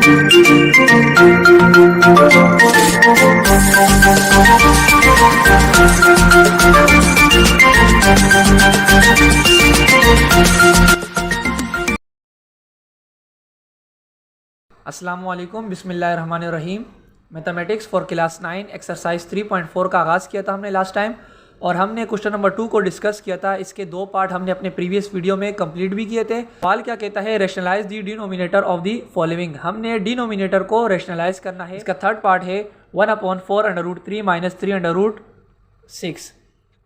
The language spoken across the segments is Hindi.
अस्सलामुअलैकुम, बिस्मिल्लाहिर्रहमानिर्रहीम। मैथमेटिक्स फॉर क्लास 9 एक्सरसाइज 3.4 का आगाज़ किया था हमने लास्ट टाइम, और हमने क्वेश्चन नंबर 2 को डिस्कस किया था। इसके 2 पार्ट हमने अपने प्रीवियस वीडियो में कंप्लीट भी किए थे। सवाल क्या कहता है, rationalise the denominator of the following. हमने डिनोमिनेटर को रेशनलाइज करना है। इसका थर्ड पार्ट है 1/4√3 - 3√6।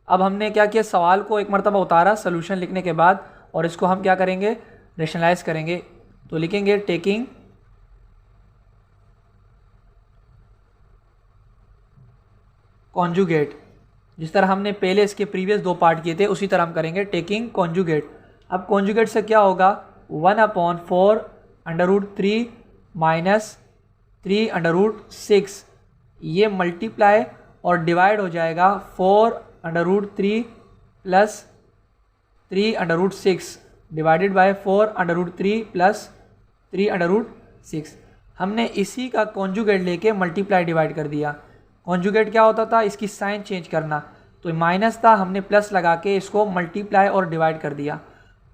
अब हमने क्या किया, सवाल को एक मरतबा उतारा सोल्यूशन लिखने के बाद, और इसको हम क्या करेंगे, रेशनलाइज करेंगे। तो लिखेंगे टेकिंग कॉन्जुगेट। जिस तरह हमने पहले इसके प्रीवियस 2 पार्ट किए थे उसी तरह हम करेंगे टेकिंग कॉन्जुगेट। अब कॉन्जुगेट से क्या होगा, 1/4√3 - 3√6, ये मल्टीप्लाई और डिवाइड हो जाएगा 4√3 + 3√6 डिवाइडेड बाय 4√3 + 3√6। हमने इसी का कॉन्जुगेट लेके मल्टीप्लाई डिवाइड कर दिया। कॉन्जुगेट क्या होता था, इसकी साइन चेंज करना। तो माइनस था, हमने प्लस लगा के इसको मल्टीप्लाई और डिवाइड कर दिया।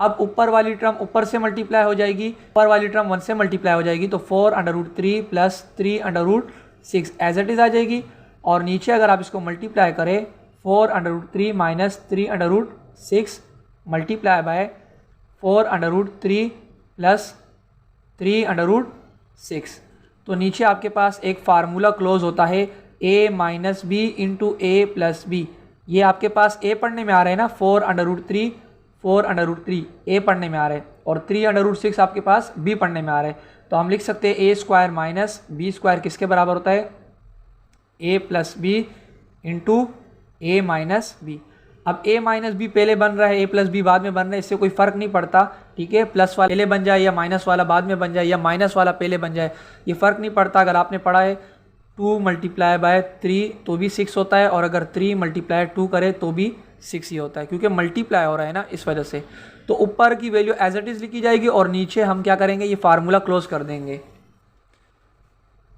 अब ऊपर वाली टर्म ऊपर से मल्टीप्लाई हो जाएगी, ऊपर वाली टर्म 1 से मल्टीप्लाई हो जाएगी, तो 4√3 + 3√6 एज इट इज़ आ जाएगी। और नीचे अगर आप इसको मल्टीप्लाई करें 4√3 - 3√6 मल्टीप्लाई बाय 4√3 + 3√6, तो नीचे आपके पास एक फार्मूला क्लोज होता है a - b × a + b। ये आपके पास a पढ़ने में आ रहा है ना, 4√3 a पढ़ने में आ रहा है, और 3√6 आपके पास b पढ़ने में आ रहा है। तो हम लिख सकते हैं a² - b² किसके बराबर होता है, a + b × a - b। अब a - b पहले बन रहा है, a + b बाद में बन रहा है, इससे कोई फ़र्क नहीं पड़ता, ठीक है। प्लस वाला पहले बन जाए या माइनस वाला बाद में बन जाए, या माइनस वाला पहले बन जाए, ये फ़र्क नहीं पड़ता। अगर आपने पढ़ा है 2 × 3 तो भी 6 होता है, और अगर 3 × 2 करें तो भी 6 ही होता है, क्योंकि मल्टीप्लाई हो रहा है ना, इस वजह से। तो ऊपर की वैल्यू एज इट इज़ लिखी जाएगी, और नीचे हम क्या करेंगे, ये फार्मूला क्लोज कर देंगे।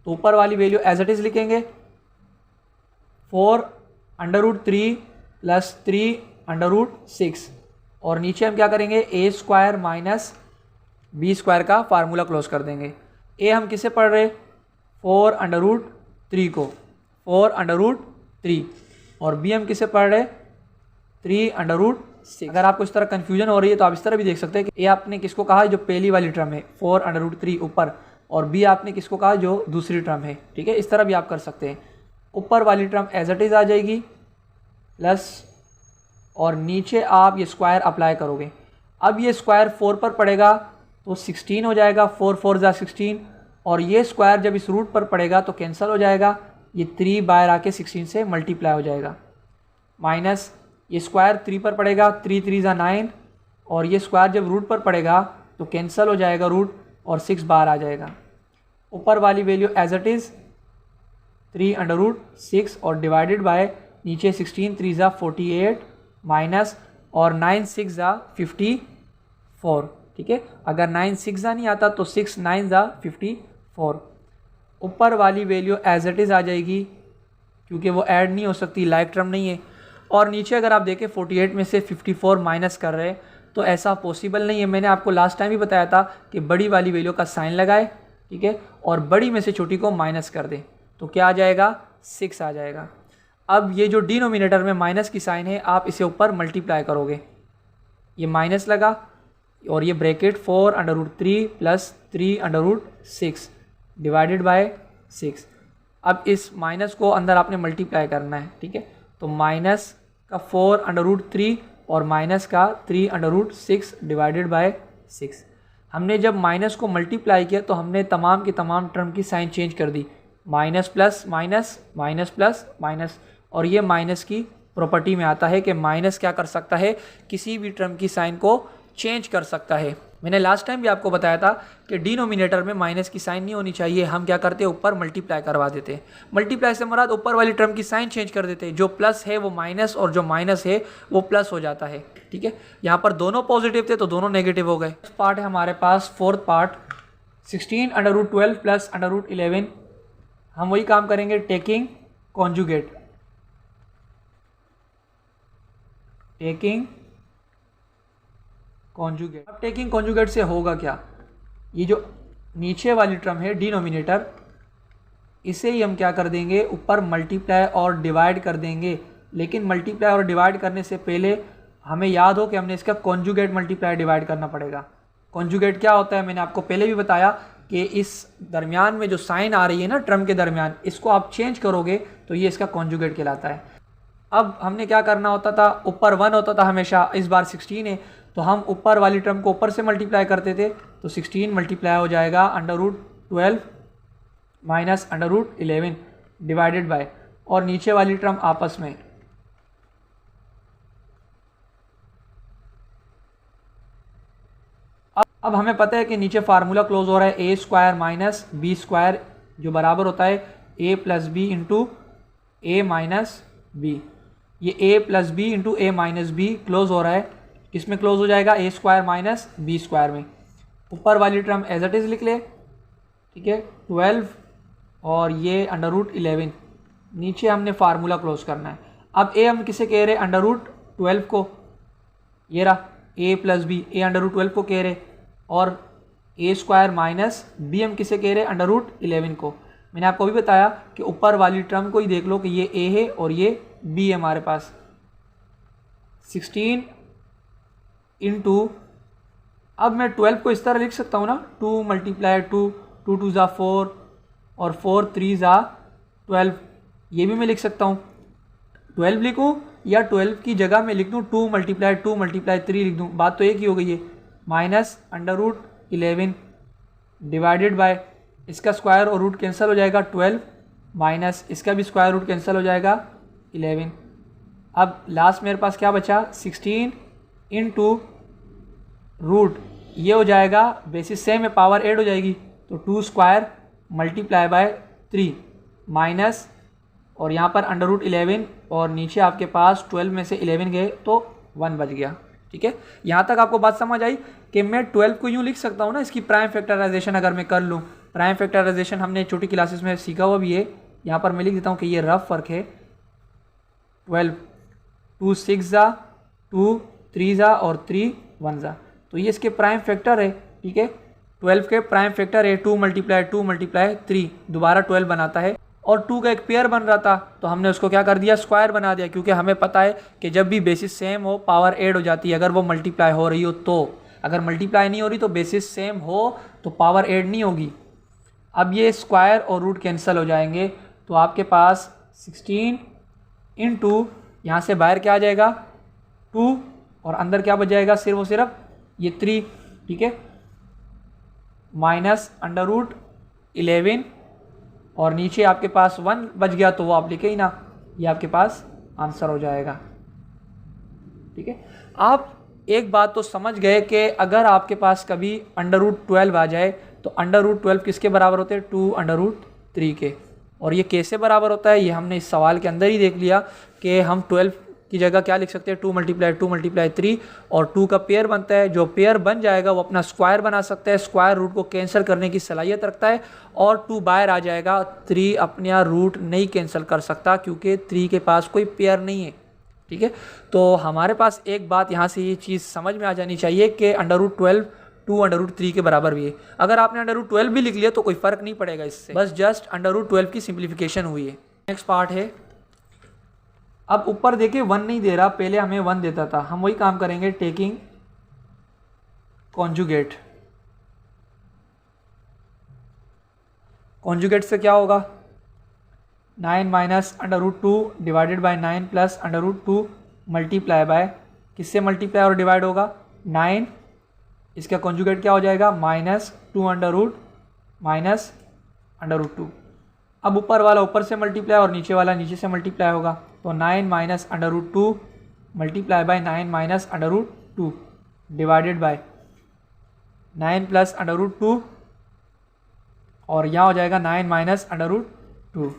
तो ऊपर वाली वैल्यू एज इट इज़ लिखेंगे 4√3 + 3√6, और नीचे हम क्या करेंगे, a² - b² का फार्मूला क्लोज कर देंगे। a हम किसे पढ़ रहे, 4√3 को, 4√3, और b हम किसे पढ़ रहे, 3√6। अगर आपको इस तरह कन्फ्यूजन हो रही है तो आप इस तरह भी देख सकते हैं कि a आपने किसको कहा, जो पहली वाली टर्म है 4√3 ऊपर, और b आपने किसको कहा, जो दूसरी टर्म है, ठीक है। इस तरह भी आप कर सकते हैं। ऊपर वाली टर्म एज इट इज़ आ जाएगी प्लस, और नीचे आप ये स्क्वायर अप्लाई करोगे। अब ये स्क्वायर 4 पर पड़ेगा तो 16 हो जाएगा, 4 4 = 16, और ये स्क्वायर जब इस रूट पर पड़ेगा तो कैंसिल हो जाएगा, ये 3 बाहर आके 16 से मल्टीप्लाई हो जाएगा, माइनस ये स्क्वायर 3 पर पड़ेगा, 3 3 = 9, और ये स्क्वायर जब रूट पर पड़ेगा तो कैंसिल हो जाएगा रूट, और 6 बाहर आ जाएगा। ऊपर वाली वैल्यू एज इट इज़ 3√6, और डिवाइडेड बाय नीचे 16 3 = 48 माइनस, और 9 6 = 54, ठीक है। अगर 9 6 नहीं आता तो 6 9 = 54। ऊपर वाली वैल्यू एज इट इज़ आ जाएगी, क्योंकि वो ऐड नहीं हो सकती, लाइक टर्म नहीं है। और नीचे अगर आप देखें 48 में से 54 माइनस कर रहे हैं तो ऐसा पॉसिबल नहीं है। मैंने आपको लास्ट टाइम भी बताया था कि बड़ी वाली वैल्यू का साइन लगाए, ठीक है, और बड़ी में से छोटी को माइनस कर दें, तो क्या आ जाएगा, 6 आ जाएगा। अब ये जो डिनोमिनेटर में माइनस की साइन है, आप इसे ऊपर मल्टीप्लाई करोगे, ये माइनस लगा, और ये ब्रैकेट 4√3 + 3√6 डिवाइडेड बाय 6। अब इस माइनस को अंदर आपने मल्टीप्लाई करना है, ठीक है। तो माइनस का 4√3 और माइनस का 3√6 डिवाइडेड बाय 6। हमने जब माइनस को मल्टीप्लाई किया तो हमने तमाम की तमाम टर्म की साइन चेंज कर दी, minus plus minus, minus plus minus, और ये माइनस की प्रॉपर्टी में आता है कि माइनस क्या कर सकता है, किसी भी टर्म की साइन को चेंज कर सकता है। मैंने लास्ट टाइम भी आपको बताया था कि डिनोमिनेटर में माइनस की साइन नहीं होनी चाहिए। हम क्या करते हैं, ऊपर मल्टीप्लाई करवा देते हैं। मल्टीप्लाई से मुराद ऊपर वाली टर्म की साइन चेंज कर देते हैं, जो प्लस है वो माइनस और जो माइनस है वो प्लस हो जाता है, ठीक है। यहाँ पर दोनों पॉजिटिव थे तो दोनों नेगेटिव हो गए। पार्ट है हमारे पास, fourth part 16 under root 12 plus under root 11, हम वही काम करेंगे टेकिंग कॉन्जुगेट। अब टेकिंग कॉन्जुगेट से होगा क्या, ये जो नीचे वाली टर्म है डिनोमिनेटर, इसे ही हम क्या कर देंगे ऊपर मल्टीप्लाई और डिवाइड कर देंगे। लेकिन मल्टीप्लाई और डिवाइड करने से पहले हमें याद हो कि हमने इसका कॉन्जुगेट मल्टीप्लाई डिवाइड करना पड़ेगा। कॉन्जुगेट क्या होता है, मैंने आपको पहले भी बताया कि इस दरमियान में जो साइन आ रही है ना टर्म के दरमियान, इसको आप चेंज करोगे तो ये इसका कॉन्जुगेट कहलाता है। अब हमने क्या करना होता था, ऊपर 1 होता था हमेशा, इस बार 16 है तो हम ऊपर वाली टर्म को ऊपर से मल्टीप्लाई करते थे, तो 16 मल्टीप्लाई हो जाएगा under root 12 minus under root 11 divided by, और नीचे वाली टर्म आपस में। अब हमें पता है कि नीचे फार्मूला क्लोज हो रहा है a square minus B square, जो बराबर होता है a plus B into A minus b. ये a plus B into A minus b close हो रहा है, किसमें क्लोज हो जाएगा, a square minus B square में। ऊपर वाली टर्म एज इट इज़ लिख ले, ठीक है, 12 और ये अंडर रूट 11, नीचे हमने फार्मूला क्लोज करना है। अब ए हम किसे कह रहे, अंडर रूट 12 को, ये रहा ए plus B, A under root 12 को कह रहे, और ए स्क्वायर माइनस बी हम किसे कह रहे, अंडर रूट 11 को। मैंने आपको भी बताया कि ऊपर वाली टर्म को ही देख लो कि ये ए है और ये बी है हमारे पास। 16 इंटू, अब मैं 12 को इस तरह लिख सकता हूँ ना, 2 मल्टीप्लाई 2, 2 2 ज़ा 4 और 4 3 ज़ा 12, ये भी मैं लिख सकता हूँ। 12 लिखूँ या 12 की जगह मैं लिख दूँ 2 मल्टीप्लाई 3 लिख दूँ, बात तो एक ही हो गई है। Minus under root 11 divided by, इसका स्क्वायर और रूट कैंसिल हो जाएगा 12, माइनस इसका भी स्क्वायर रूट कैंसिल हो जाएगा 11। अब लास्ट मेरे पास क्या बचा, 16 इंटू रूट, ये हो जाएगा बेसिस सेम है, पावर ऐड हो जाएगी, तो 2 स्क्वायर मल्टीप्लाई बाय 3 माइनस, और यहाँ पर अंडर रूट 11 और नीचे आपके पास 12 में से 11 गए तो 1 बच गया। ठीक है, यहाँ तक आपको बात समझ आई कि मैं 12 को यूँ लिख सकता हूँ ना, इसकी प्राइम फैक्टराइजेशन अगर मैं कर लूँ। प्राइम फैक्टराइजेशन हमने छोटी क्लासेस में सीखा हुआ भी है, यहाँ पर मैं लिख देता हूँ कि ये रफ फ़र्क है। 12 2 6 ज़ा 2 3 ज़ा और 3 1 ज़ा, तो ये इसके प्राइम फैक्टर है। ठीक है, 12 के प्राइम फैक्टर है 2 मल्टीप्लाई 3, दोबारा 12 बनाता है, और 2 का एक पेयर बन रहा था तो हमने उसको क्या कर दिया, स्क्वायर बना दिया, क्योंकि हमें पता है कि जब भी बेसिस सेम हो पावर ऐड हो जाती है, अगर वो मल्टीप्लाई हो रही हो तो। अगर मल्टीप्लाई नहीं हो रही तो बेसिस सेम हो तो पावर ऐड नहीं होगी। अब ये स्क्वायर और रूट कैंसिल हो जाएंगे, तो आपके पास 16 इंटू यहाँ से बाहर क्या आ जाएगा 2, और अंदर क्या बच जाएगा, सिर्फ और सिर्फ ये 3। ठीक है, माइनस अंडर रूट 11, और नीचे आपके पास 1 बच गया तो वो आप लिखे ही ना, ये आपके पास आंसर हो जाएगा। ठीक है, आप एक बात तो समझ गए कि अगर आपके पास कभी अंडर रूट 12 आ जाए तो अंडर रूट 12 किसके बराबर होते हैं, 2 अंडर रूट 3 के। और ये कैसे बराबर होता है, ये हमने इस सवाल के अंदर ही देख लिया कि हम 12 की जगह क्या लिख सकते हैं, 2 मल्टीप्लाई 3, और 2 का पेयर बनता है। जो पेयर बन जाएगा वो अपना स्क्वायर बना सकता है, स्क्वायर रूट को कैंसिल करने की सलाहियत रखता है, और 2 बाहर आ जाएगा। 3 अपना रूट नहीं कैंसिल कर सकता क्योंकि 3 के पास कोई पेयर नहीं है। ठीक है, तो हमारे पास एक बात यहाँ से ये चीज़ समझ में आ जानी चाहिए कि अंडर रूट 12 2 अंडर रूट 3 के बराबर भी है। अगर आपने अंडर रूट 12 भी लिख लिया तो कोई फ़र्क नहीं पड़ेगा इससे, बस जस्ट अंडर रूट 12 की सिंप्लीफिकेशन हुई है। नेक्स्ट पार्ट है, अब ऊपर देखिए 1 नहीं दे रहा, पहले हमें 1 देता था। हम वही काम करेंगे टेकिंग कॉन्जुगेट। कॉन्जुगेट से क्या होगा, 9 minus under root 2 divided by 9 plus under root 2 multiply by, किससे मल्टीप्लाई और डिवाइड होगा, 9, इसका कॉन्जुगेट क्या हो जाएगा, minus 2 under root minus under root 2। अब ऊपर वाला ऊपर से मल्टीप्लाई और नीचे वाला नीचे से मल्टीप्लाई होगा, तो 9 minus under root 2 multiply by 9 minus under root 2 divided by 9 plus under root 2, और यहाँ हो जाएगा 9 माइनस अंडर रूट 2।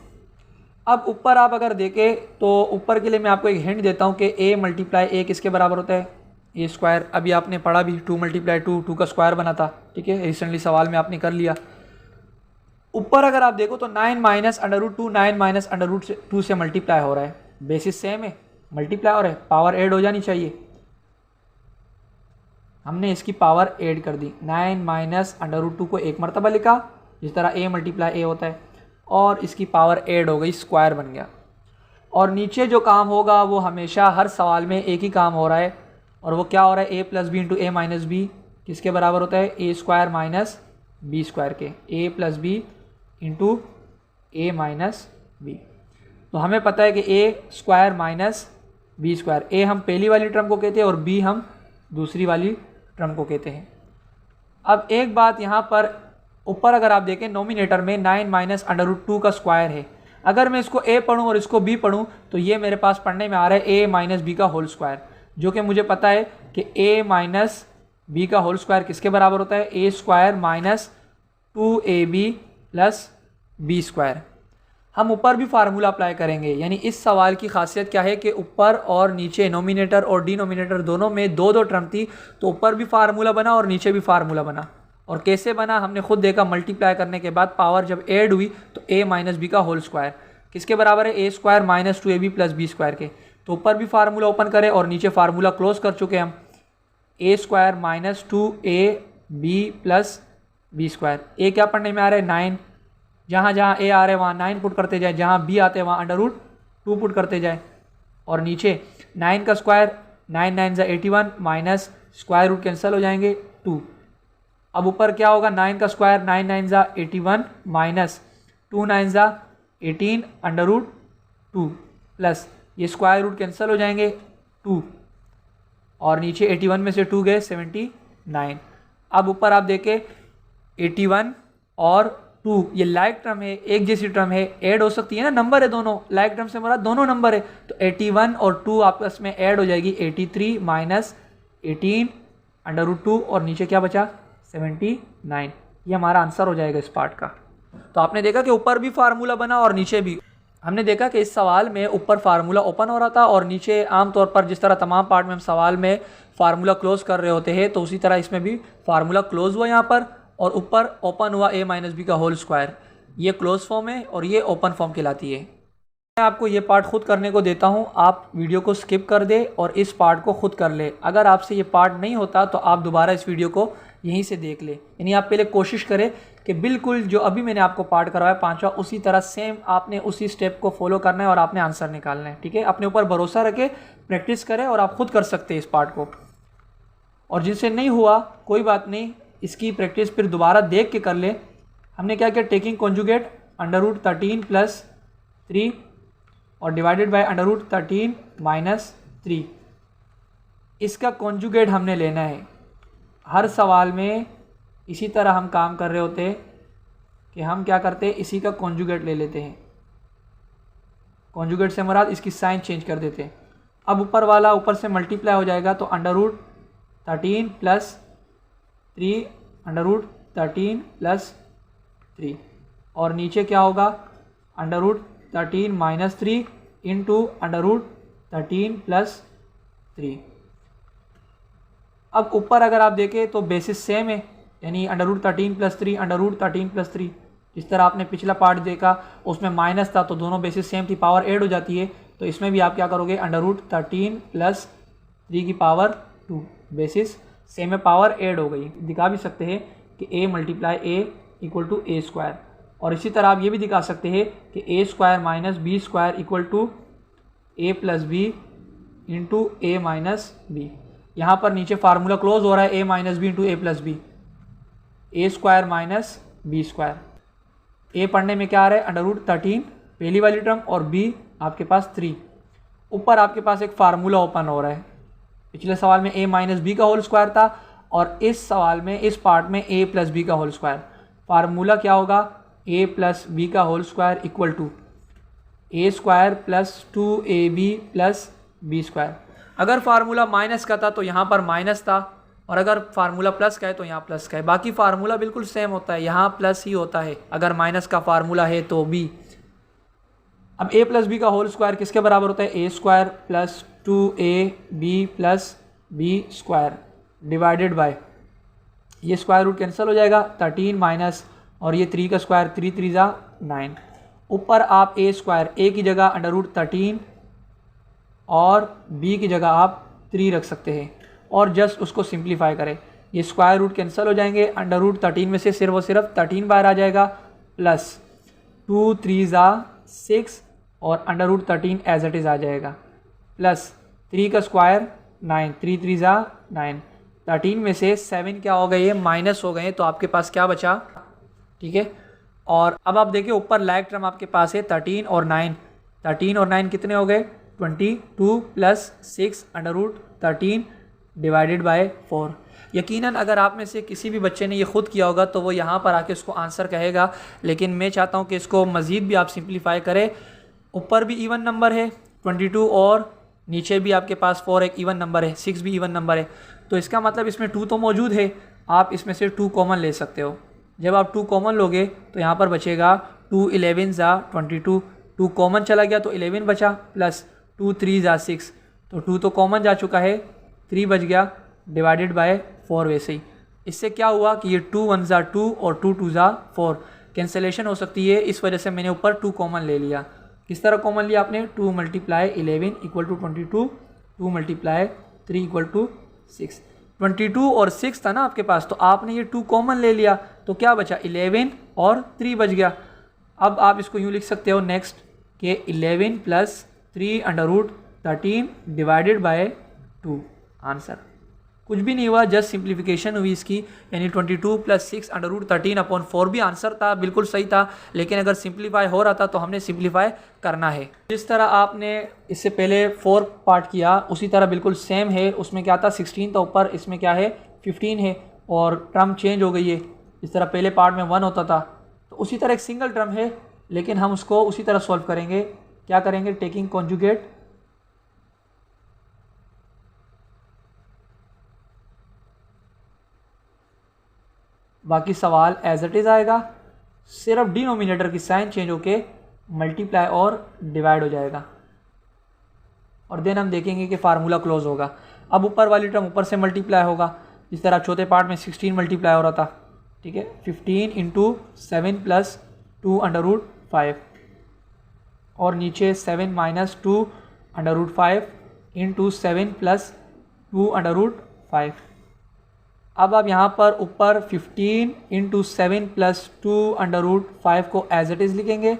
अब ऊपर आप अगर देखें तो ऊपर के लिए मैं आपको एक हिंट देता हूँ कि a मल्टीप्लाई a किसके बराबर होता है, ए स्क्वायर, अभी आपने पढ़ा भी 2 × 2 2 का स्क्वायर बना था, ठीक है, रिसेंटली सवाल में आपने कर लिया। ऊपर अगर आप देखो तो 9 माइनस √2 9 माइनस √2 से मल्टीप्लाई हो रहा है, बेसिस सेम है, मल्टीप्लाई हो रहा है, पावर ऐड हो जानी चाहिए। हमने इसकी पावर ऐड कर दी, 9 माइनस √2 को एक मरतबा लिखा जिस तरह a मल्टीप्लाई a होता है, और इसकी पावर ऐड हो गई, स्क्वायर बन गया। और नीचे जो काम होगा वो हमेशा हर सवाल में एक ही काम हो रहा है, और वो क्या हो रहा है, a + b × a - b किसके बराबर होता है, a² - b² के, a + b × a - b। तो हमें पता है कि a² - b², a हम पहली वाली टर्म को कहते हैं और b हम दूसरी वाली टर्म को कहते हैं। अब एक बात यहाँ पर, ऊपर अगर आप देखें नोमिनेटर में 9 माइनस √2 का स्क्वायर है, अगर मैं इसको a पढ़ूँ और इसको b पढ़ूँ तो ये मेरे पास पढ़ने में आ रहा है a - b का होल स्क्वायर, जो कि मुझे पता है कि a - b का होल स्क्वायर किसके बराबर होता है, a² - 2ab + b²। हम ऊपर भी फार्मूला अप्लाई करेंगे, यानी इस सवाल की खासियत क्या है कि ऊपर और नीचे, नोमिनेटर और डिनोमिनेटर दोनों में 2 टर्म थी, तो ऊपर भी फार्मूला बना और नीचे भी फार्मूला बना। और कैसे बना हमने खुद देखा, मल्टीप्लाई करने के बाद पावर जब ऐड हुई तो a - b का होल स्क्वायर किसके बराबर है, a² - 2ab + b² के। तो ऊपर भी फार्मूला ओपन करें और नीचे फार्मूला क्लोज कर चुके हम, a² - 2ab + b²। a क्या पढ़ने में आ रहा है, 9, जहाँ जहाँ a आ रहा है वहाँ 9 पुट करते जाए, जहाँ b आते हैं वहाँ √2 पुट करते जाए, और नीचे 9 का square, 9 9 = 81 minus square root cancel हो जाएंगे 2। अब ऊपर क्या होगा, 9 का स्क्वायर 9 9 = 81 माइनस 2 9 = 18 √2 प्लस ये स्क्वायर रूट कैंसिल हो जाएंगे 2, और नीचे 81 में से 2 गए 79। अब ऊपर आप देखें 81 और 2 ये लाइक टर्म है, एक जैसी टर्म है, ऐड हो सकती है ना, नंबर है दोनों, लाइक टर्म से हमारा दोनों नंबर है, तो 81 और 2 आपस में ऐड हो जाएगी 83 माइनस 18 √2, और नीचे क्या बचा 79। ये हमारा आंसर हो जाएगा इस पार्ट का। तो आपने देखा कि ऊपर भी फार्मूला बना और नीचे भी। हमने देखा कि इस सवाल में ऊपर फार्मूला ओपन हो रहा था और नीचे आमतौर पर जिस तरह तमाम पार्ट में हम सवाल में फार्मूला क्लोज कर रहे होते हैं, तो उसी तरह इसमें भी फार्मूला क्लोज हुआ यहाँ पर, और ऊपर ओपन हुआ a - b का होल स्क्वायर। ये क्लोज फॉर्म है और ये ओपन फॉर्म कहलाती है। मैं आपको ये पार्ट खुद करने को देता हूँ, आप वीडियो को स्किप कर दे और इस पार्ट को खुद कर ले। अगर आपसे ये पार्ट नहीं होता तो आप दोबारा इस वीडियो को यहीं से देख ले, यानी आप पहले कोशिश करें कि बिल्कुल जो अभी मैंने आपको पार्ट करवाया 5वां, उसी तरह सेम आपने उसी स्टेप को फॉलो करना है और आपने आंसर निकालना है, ठीक है। अपने ऊपर भरोसा रखें, प्रैक्टिस करें और आप खुद कर सकते हैं इस पार्ट को। और जिनसे नहीं हुआ कोई बात नहीं, इसकी प्रैक्टिस फिर दोबारा देख के कर ले। हमने क्या किया, टेकिंग कॉन्जुगेट √13 + 3 और डिवाइडेड बाय √13 - 3, इसका कॉन्जुगेट हमने लेना है। हर सवाल में इसी तरह हम काम कर रहे होते हैं कि हम क्या करते हैं, इसी का कॉन्जुगेट ले लेते हैं। कॉन्जुगेट से मुराद इसकी साइन चेंज कर देते हैं। अब ऊपर वाला ऊपर से मल्टीप्लाई हो जाएगा, तो √13 + 3 √13 + 3, और नीचे क्या होगा √13 - 3 × √13 + 3। अब ऊपर अगर आप देखें तो बेसिस सेम है, यानी √13 + 3 √13 + 3। जिस तरह आपने पिछला पार्ट देखा उसमें माइनस था तो दोनों बेसिस सेम थी, पावर ऐड हो जाती है, तो इसमें भी आप क्या करोगे √13 + 3 की पावर 2, बेसिस सेम में पावर ऐड हो गई। दिखा भी सकते हैं कि a × a = a², और इसी तरह आप ये भी दिखा सकते हैं कि a² - b² = a + b × a - b। यहाँ पर नीचे फार्मूला क्लोज हो रहा है, a - b × a + b, a² - b²। a पढ़ने में क्या आ रहा है √13 पहली वाली टर्म, और b आपके पास 3। ऊपर आपके पास एक फार्मूला ओपन हो रहा है। पिछले सवाल में a - b का होल स्क्वायर था, और इस सवाल में इस पार्ट में a + b का होल स्क्वायर। फार्मूला क्या होगा, a + b का whole square = a² + 2ab + b²। अगर फार्मूला माइनस का था तो यहाँ पर माइनस था, और अगर फार्मूला प्लस का है तो यहाँ प्लस का है। बाकी फार्मूला बिल्कुल सेम होता है, यहाँ प्लस ही होता है अगर माइनस का फार्मूला है तो b। अब a + b का होल स्क्वायर किसके बराबर होता है, a² + 2ab + b square divided by, ये स्क्वायर रूट कैंसिल हो जाएगा, 13 माइनस और ये 3 का स्क्वायर, 3 3 जा 9, ऊपर आप ए स्क्वायर, ए की जगह अंडर रूट 13 और बी की जगह आप 3 रख सकते हैं और जस्ट उसको सिंप्लीफाई करें, ये स्क्वायर रूट कैंसिल हो जाएंगे, अंडर रूट 13 में से सिर्फ और सिर्फ 13 बाहर आ जाएगा, प्लस 2 3 जा 6 और under root 13 as it is आ जाएगा, प्लस 3 का स्क्वायर 9, 3 3 जा 9, 13 में से 7 क्या हो गए, माइनस हो गए, तो आपके पास क्या बचा, ठीक है। और अब आप देखिए ऊपर लाइक टर्म आपके पास है 13 और 9, 13 और 9 कितने हो गए, 22 plus 6 under root 13 divided by 4। यकीनन अगर आप में से किसी भी बच्चे ने ये खुद किया होगा तो वो यहाँ पर आके उसको आंसर कहेगा, लेकिन मैं चाहता हूँ कि इसको मज़ीद भी आप सिंप्लीफाई करें। ऊपर भी इवन नंबर है 22 और नीचे भी आपके पास 4 एक इवन नंबर है, 6 भी इवन नंबर है, तो इसका मतलब इसमें 2 तो मौजूद है, आप इसमें से 2 कॉमन ले सकते हो। जब आप 2 कॉमन लोगे तो यहाँ पर बचेगा 2 11 जा 22, 2 कॉमन चला गया तो 11 बचा, प्लस 2 3 जा 6, तो 2 तो कॉमन जा चुका है, 3 बच गया डिवाइडेड बाय 4। वैसे ही इससे क्या हुआ कि ये 2 1 जा 2 और 2 2 जा 4 कैंसिलेशन हो सकती है, इस वजह से मैंने ऊपर 2 कॉमन ले लिया। किस तरह कॉमन लिया आपने, 2 multiply 11 equal to 22, 2 multiply 3 equal to 6, 22 और 6 था ना आपके पास, तो आपने ये 2 कॉमन ले लिया तो क्या बचा, 11 और 3 बच गया। अब आप इसको यूँ लिख सकते हो नेक्स्ट के 11 plus 3 under root 13 divided by 2, answer कुछ भी नहीं हुआ, जस्ट सिंप्लीफिकेशन हुई इसकी, यानी 22 प्लस 6 अंडर रूट 13 अपॉन 4 भी आंसर था, बिल्कुल सही था, लेकिन अगर सिंप्लीफाई हो रहा था तो हमने सिंप्लीफाई करना है। जिस तरह आपने इससे पहले 4 पार्ट किया उसी तरह बिल्कुल सेम है, उसमें क्या था 16 था ऊपर, इसमें क्या है 15 है और टर्म चेंज हो गई है। इस तरह पहले पार्ट में 1 होता था तो उसी तरह एक सिंगल टर्म है, लेकिन हम उसको उसी तरह सॉल्व करेंगे। क्या करेंगे, टेकिंग कॉन्जुगेट, बाकी सवाल एज इट इज़ आएगा, सिर्फ डिनोमिनेटर की साइन चेंज होके मल्टीप्लाई और डिवाइड हो जाएगा और देन हम देखेंगे कि फार्मूला क्लोज होगा। अब ऊपर वाली टर्म ऊपर से मल्टीप्लाई होगा, जिस तरह चौथे पार्ट में 16 मल्टीप्लाई हो रहा था, ठीक है, 15 इंटू 7 प्लस 2 अंडर रूट 5 और नीचे 7 minus 2 under root 5 into 7 plus 2 under root 5। अब आप यहाँ पर ऊपर 15 इंटू 7 प्लस 2 अंडर रूट 5 को एज इट इज़ लिखेंगे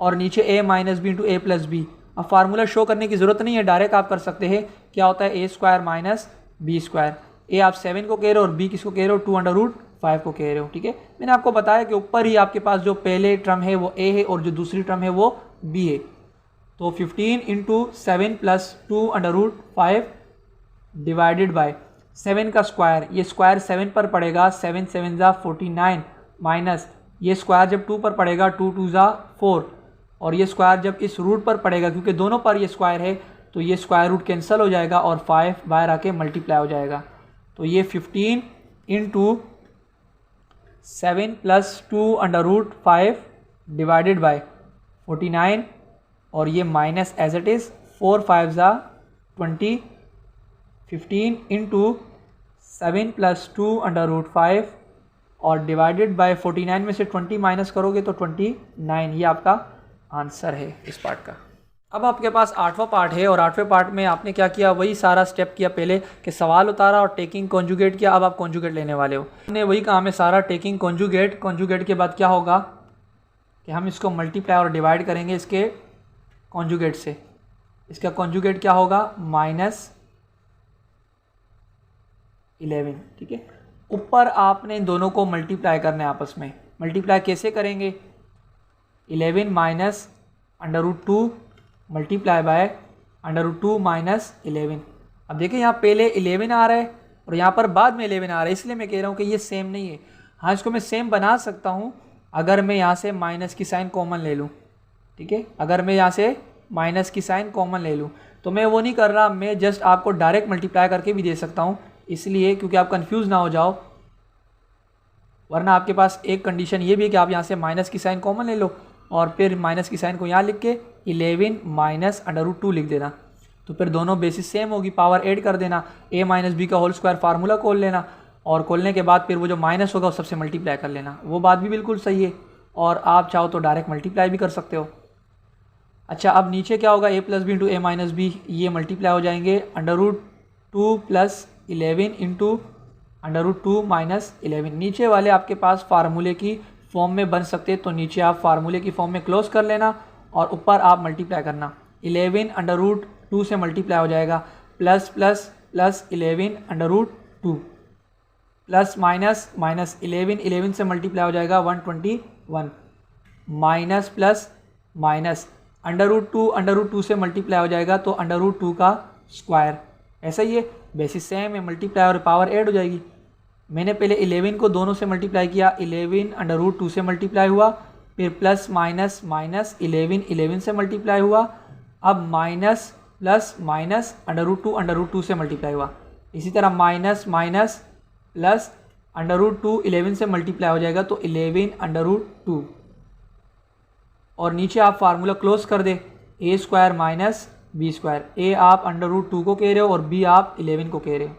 और नीचे a minus B into A plus b. अब फार्मूला शो करने की ज़रूरत नहीं है, डायरेक्ट आप कर सकते हैं। क्या होता है, a square minus B square, ए आप 7 को कह रहे हो और बी किसको कह रहे हो, 2 अंडर रूट 5 को कह रहे हो, ठीक है। मैंने आपको बताया कि ऊपर ही आपके पास जो पहले टर्म है वो a है और जो दूसरी टर्म है वो b है। तो 15 into 7 plus 2 under root 5 divided by 7 का स्क्वायर, ये स्क्वायर 7 पर पड़ेगा, 7 7 जा 49 माइनस ये स्क्वायर जब 2 पर पड़ेगा 2 2 जा 4 और ये स्क्वायर जब इस रूट पर पड़ेगा, क्योंकि दोनों पर ये स्क्वायर है तो ये स्क्वायर रूट कैंसिल हो जाएगा और 5 बाहर आके मल्टीप्लाई हो जाएगा। तो ये 15 into 7 plus 2 under root 5 divided by 49 और ये माइनस एज इट इज़ 4 5 जा 20, 15 इंटू 7 प्लस 2 अंडर रूट 5 और डिवाइडेड बाय 49 में से 20 माइनस करोगे तो 29, ये आपका आंसर है इस पार्ट का। अब आपके पास 8वां पार्ट है और 8वें पार्ट में आपने क्या किया, वही सारा स्टेप किया पहले कि सवाल उतारा और टेकिंग कॉन्जुगेट किया। अब आप कॉन्जुगेट लेने वाले हो, हमने वही काम है सारा, टेकिंग कॉन्जुगेट। कॉन्जुगेट के बाद क्या होगा कि हम इसको मल्टीप्लाई और डिवाइड करेंगे इसके कॉन्जुगेट से। इसका कॉन्जुगेट क्या होगा, -11, ठीक है। ऊपर आपने इन दोनों को मल्टीप्लाई करना है आपस में। मल्टीप्लाई कैसे करेंगे, 11 minus under root 2 multiply by under root 2 minus 11। अब देखिए यहाँ पहले 11 आ रहा है और यहाँ पर बाद में 11 आ रहा है, इसलिए मैं कह रहा हूँ कि ये सेम नहीं है। हाँ, इसको मैं सेम बना सकता हूँ अगर मैं यहाँ से माइनस की साइन कॉमन ले लूँ, ठीक है। अगर मैं यहाँ से माइनस की साइन कॉमन ले लूँ तो मैं वो नहीं कर रहा, मैं जस्ट आपको डायरेक्ट मल्टीप्लाई करके भी दे सकता हूँ, इसलिए क्योंकि आप कंफ्यूज ना हो जाओ। वरना आपके पास एक कंडीशन ये भी है कि आप यहाँ से माइनस की साइन कॉमन ले लो और फिर माइनस की साइन को यहाँ लिख के 11 माइनस अंडर रूट 2 लिख देना। तो फिर दोनों बेसिस सेम होगी, पावर ऐड कर देना, a माइनस बी का होल स्क्वायर फार्मूला खोल लेना और खोलने के बाद फिर वो जो माइनस होगा उस सबसे मल्टीप्लाई कर लेना। वो बात भी बिल्कुल सही है, और आप चाहो तो डायरेक्ट मल्टीप्लाई भी कर सकते हो। अच्छा, अब नीचे क्या होगा, a plus B into A minus b, ये मल्टीप्लाई हो जाएंगे √2 प्लस 11 इंटू √2 माइनस 11। नीचे वाले आपके पास फार्मूले की फॉर्म में बन सकते हैं, तो नीचे आप फार्मूले की फॉर्म में क्लोज कर लेना और ऊपर आप मल्टीप्लाई करना। 11 √2 से मल्टीप्लाई हो जाएगा, plus plus plus 11 √2 plus minus minus 11 से मल्टीप्लाई हो जाएगा 121, माइनस प्लस माइनस √2 से मल्टीप्लाई हो जाएगा तो √2 का स्क्वायर। ऐसा ही है, बेसिस सेम है, मल्टीप्लाई और पावर ऐड हो जाएगी। मैंने पहले 11 को दोनों से मल्टीप्लाई किया, 11 √2 से मल्टीप्लाई हुआ, फिर प्लस माइनस माइनस 11 से मल्टीप्लाई हुआ, अब माइनस प्लस माइनस √2 से मल्टीप्लाई हुआ। इसी तरह माइनस माइनस प्लस √2 11 से मल्टीप्लाई हो जाएगा तो 11 √2, और नीचे आप फार्मूला क्लोज कर दे, a square minus B square. a आप √2 को कह रहे हो और b आप 11 को कह रहे हो।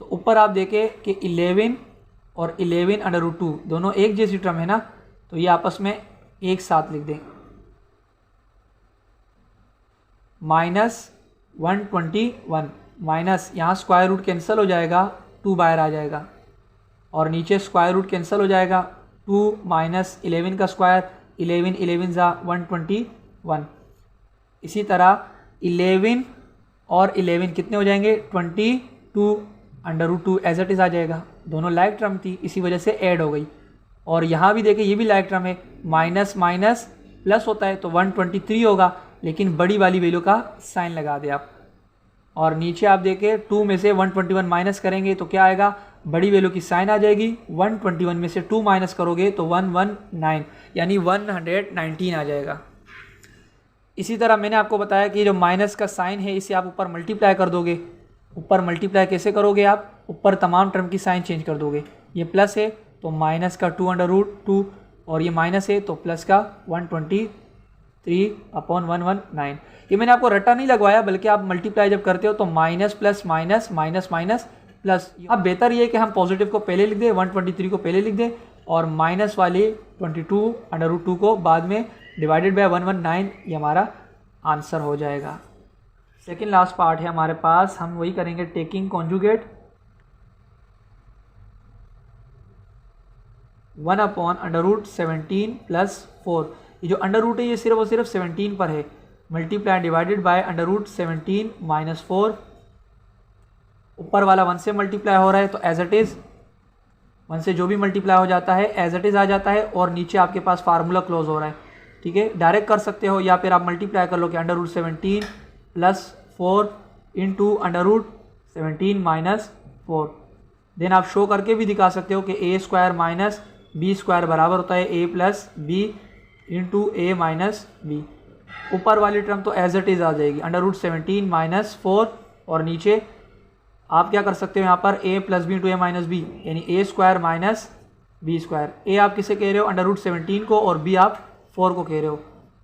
तो ऊपर आप देखें कि 11 और 11 √2 दोनों एक जैसी टर्म है ना, तो ये आपस में एक साथ लिख दें, माइनस 121 माइनस, यहाँ स्क्वायर रूट कैंसिल हो जाएगा, 2 बाहर आ जाएगा, और नीचे स्क्वायर रूट कैंसिल हो जाएगा, 2 माइनस 11 का स्क्वायर, 11 ज़ा 121। इसी तरह 11 और 11 कितने हो जाएंगे, 22 √2 एज इट इज़ आ जाएगा। दोनों लाइक टर्म थी, इसी वजह से ऐड हो गई। और यहाँ भी देखें, ये भी लाइक टर्म है, माइनस माइनस प्लस होता है तो 123 होगा, लेकिन बड़ी वाली वैल्यू का साइन लगा दे आप। और नीचे आप देखें 2 में से 121 माइनस करेंगे तो क्या आएगा, बड़ी वैल्यू की साइन आ जाएगी, 121 में से 2 माइनस करोगे तो 119 यानी 119 आ जाएगा। इसी तरह मैंने आपको बताया कि जो माइनस का साइन है इसे आप ऊपर मल्टीप्लाई कर दोगे। ऊपर मल्टीप्लाई कैसे करोगे आप, ऊपर तमाम टर्म की साइन चेंज कर दोगे। ये प्लस है तो माइनस का 2 √2, और ये माइनस है तो प्लस का 123/119। ये मैंने आपको रट्टा नहीं लगवाया, बल्कि आप मल्टीप्लाई जब करते हो तो minus plus minus minus minus plus. अब बेहतर ये है कि हम पॉजिटिव को पहले लिख दें, 123 को पहले लिख दें, और माइनस वाले 22 √2 को बाद में डिवाइडेड बाय 119, ये हमारा आंसर हो जाएगा। सेकेंड लास्ट पार्ट है हमारे पास, हम वही करेंगे, टेकिंग कॉन्जुगेट 1/√17 + 4। ये जो अंडर रूट है ये सिर्फ और सिर्फ 17 पर है, मल्टीप्लाई डिवाइडेड बाय √17 - 4। ऊपर वाला 1 से मल्टीप्लाई हो रहा है तो एज इट इज़ 1 से जो भी मल्टीप्लाई हो जाता है एज इट इज़ आ जाता है, और नीचे आपके पास फार्मूला क्लोज हो रहा है। ठीक है, डायरेक्ट कर सकते हो या फिर आप मल्टीप्लाई कर लो कि √17 + 4 इंटू √17 - 4। देन आप शो करके भी दिखा सकते हो कि a square minus B square बराबर होता है a plus B into a minus b. ऊपर वाली टर्म तो एज इट इज़ आ जाएगी, √17 - 4, और नीचे आप क्या कर सकते हो यहाँ पर a plus B into a minus b, यानी a square minus B square. a आप किसे कह रहे हो, √17 को, और b आप 4 को कह रहे हो।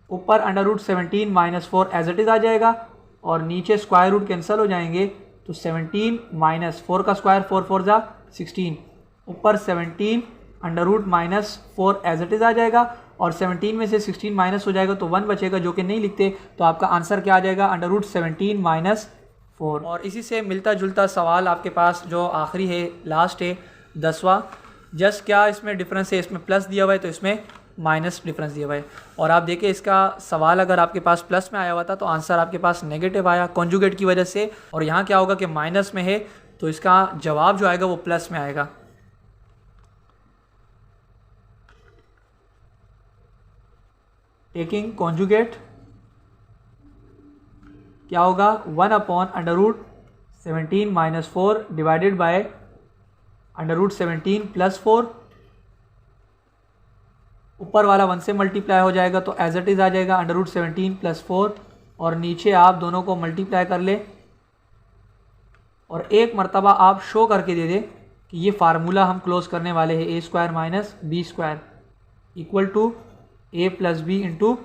ऊपर √17 - 4 एज इट इज़ आ जाएगा, और नीचे स्क्वायर रूट कैंसिल हो जाएंगे तो 17 - 4 का स्क्वायर, 4 4 ज़ा 16। ऊपर 17 √-4 एज इट इज़ आ जाएगा, और 17 में से 16 माइनस हो जाएगा तो 1 बचेगा, जो कि नहीं लिखते, तो आपका आंसर क्या आ जाएगा, √17 - 4। और इसी से मिलता जुलता सवाल आपके पास जो आखिरी है, लास्ट है, 10वां। जस्ट क्या इसमें डिफरेंस है, इसमें प्लस दिया हुआ है तो इसमें माइनस डिफरेंस दिया हुआ है। और आप देखिए इसका सवाल अगर आपके पास प्लस में आया हुआ था तो आंसर आपके पास नेगेटिव आया कॉन्जुगेट की वजह से, और यहाँ क्या होगा कि माइनस में है तो इसका जवाब जो आएगा वो प्लस में आएगा। टेकिंग कॉन्जुगेट क्या होगा, 1/√17 - 4 डिवाइडेड बाय √17 + 4। ऊपर वाला 1 से मल्टीप्लाई हो जाएगा तो एज इट इज़ आ जाएगा, √17 + 4, और नीचे आप दोनों को मल्टीप्लाई कर ले, और एक मरतबा आप शो करके दे दें कि ये फार्मूला हम क्लोज करने वाले हैं, a square minus B square equal to a plus B into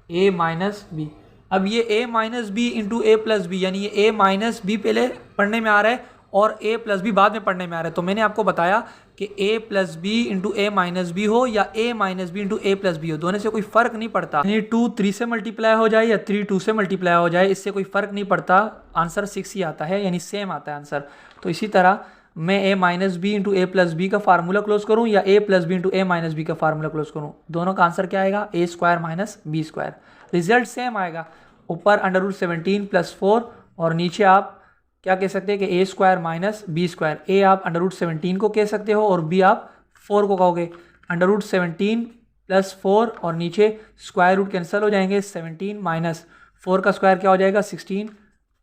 a minus b. अब ये a minus B into A plus b, यानी ये a माइनस बी पहले पढ़ने में आ रहा है और a प्लस बी बाद में पढ़ने में आ रहा है। तो मैंने आपको बताया कि a plus B into A minus B हो या a minus B into A plus B हो, दोनों से कोई फर्क नहीं पड़ता। यानी 2 3 से मल्टीप्लाई हो जाए या 3 2 से मल्टीप्लाई हो जाए, इससे कोई फर्क नहीं पड़ता, आंसर 6 ही आता है, यानी सेम आता है आंसर। तो इसी तरह मैं a minus B into A plus B का फार्मूला क्लोज करूँ या a plus B into A minus B का फार्मूला क्लोज करूँ, दोनों का आंसर क्या आएगा, a square minus B square. Result same आएगा, ऊपर √17 + 4 और नीचे आप क्या कह सकते हैं कि a square minus B square. a आप √17 को कह सकते हो और b आप 4 को कहोगे। √17 + 4 और नीचे स्क्वायर रूट कैंसिल हो जाएंगे, 17 माइनस 4 का स्क्वायर क्या हो जाएगा 16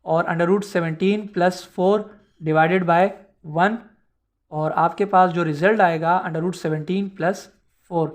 और √17 + 4 डिवाइडेड बाय 1 और आपके पास जो रिजल्ट आएगा √17 + 4।